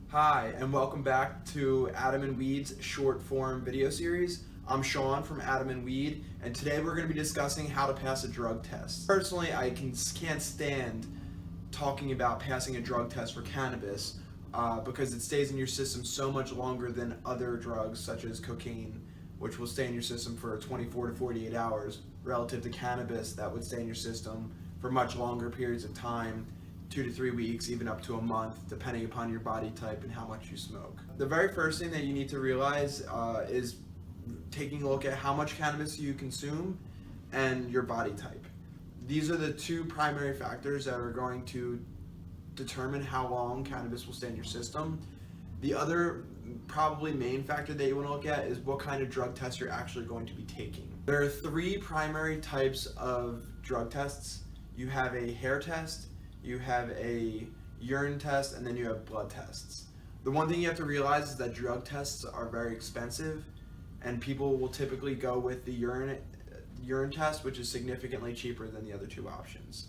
Hi, and welcome back to Adam and Weed's short form video series. I'm Sean from Adam and Weed, and today we're going to be discussing how to pass a drug test. Personally, I can't stand talking about passing a drug test for cannabis because it stays in your system so much longer than other drugs such as cocaine, which will stay in your system for 24 to 48 hours, relative to cannabis that would stay in your system for much longer periods of time, 2 to 3 weeks, even up to a month, depending upon your body type and how much you smoke. The very first thing that you need to realize is taking a look at how much cannabis you consume and your body type. These are the two primary factors that are going to determine how long cannabis will stay in your system. The other probably main factor that you want to look at is what kind of drug test you're actually going to be taking. There are three primary types of drug tests. You have a hair test, you have a urine test, and then you have blood tests. The one thing you have to realize is that drug tests are very expensive, and people will typically go with the urine test, which is significantly cheaper than the other two options.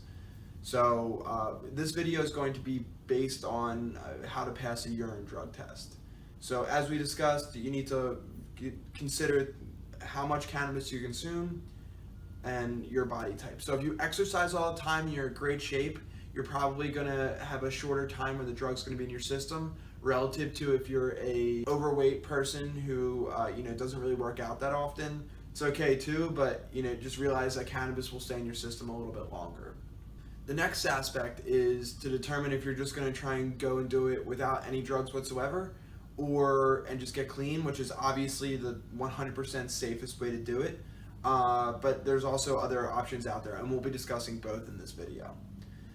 So this video is going to be based on how to pass a urine drug test. So as we discussed, you need to consider how much cannabis you consume and your body type. So if you exercise all the time and you're in great shape, you're probably going to have a shorter time where the drug's going to be in your system relative to if you're a overweight person who doesn't really work out that often. It's okay too, but just realize that cannabis will stay in your system a little bit longer. The next aspect is to determine if you're just going to try and go and do it without any drugs whatsoever, and just get clean, which is obviously the 100% safest way to do it. But there's also other options out there, and we'll be discussing both in this video.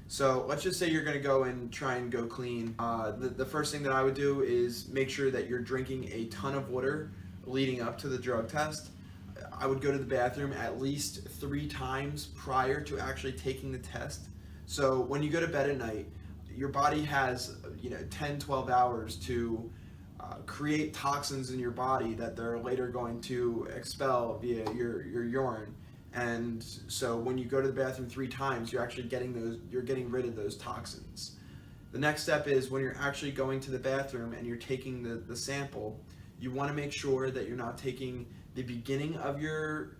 So let's just say you're going to go and try and go clean. The first thing that I would do is make sure that you're drinking a ton of water leading up to the drug test. I would go to the bathroom at least 3 times prior to actually taking the test. So when you go to bed at night, your body has 10-12 hours to create toxins in your body that they're later going to expel via your urine. And so when you go to the bathroom 3 times, you're actually getting rid of those toxins. The next step is when you're actually going to the bathroom and you're taking the sample, you want to make sure that you're not taking the beginning of your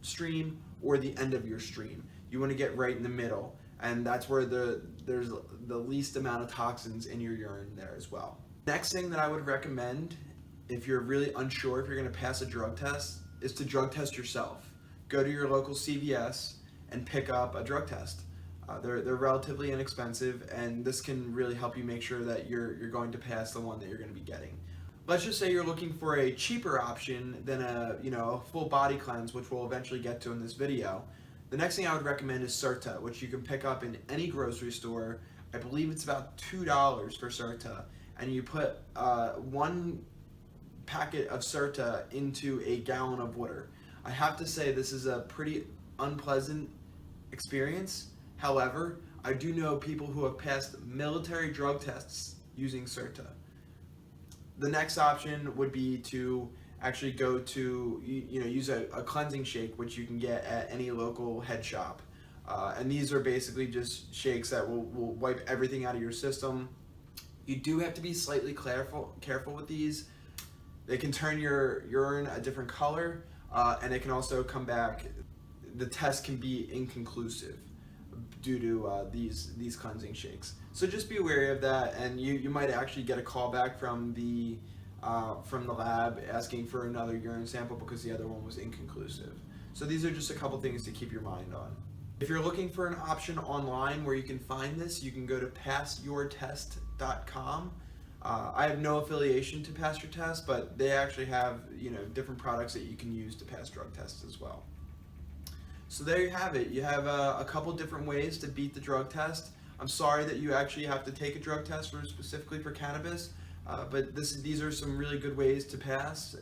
stream or the end of your stream. You want to get right in the middle, and that's where there's the least amount of toxins in your urine there as well. Next thing that I would recommend, if you're really unsure if you're going to pass a drug test, is to drug test yourself. Go to your local CVS and pick up a drug test. They're relatively inexpensive, and this can really help you make sure that you're going to pass the one that you're going to be getting. Let's just say you're looking for a cheaper option than a full body cleanse, which we'll eventually get to in this video. The next thing I would recommend is Certa, which you can pick up in any grocery store. I believe it's about $2 for Certa, and you put 1 packet of Certa into a gallon of water. I have to say this is a pretty unpleasant experience. However, I do know people who have passed military drug tests using Certa. The next option would be to actually go to use a cleansing shake, which you can get at any local head shop. And these are basically just shakes that will wipe everything out of your system. You do have to be slightly careful with these. They can turn your urine a different color, and it can also come back. The test can be inconclusive due to these cleansing shakes. So just be wary of that, and you might actually get a call back from the lab asking for another urine sample because the other one was inconclusive. So these are just a couple things to keep your mind on. If you're looking for an option online where you can find this, you can go to passyourtest.com. I have no affiliation to Pass Your Test, but they actually have different products that you can use to pass drug tests as well. So there you have it. You have a couple different ways to beat the drug test. I'm sorry that you actually have to take a drug test specifically for cannabis, but these are some really good ways to pass.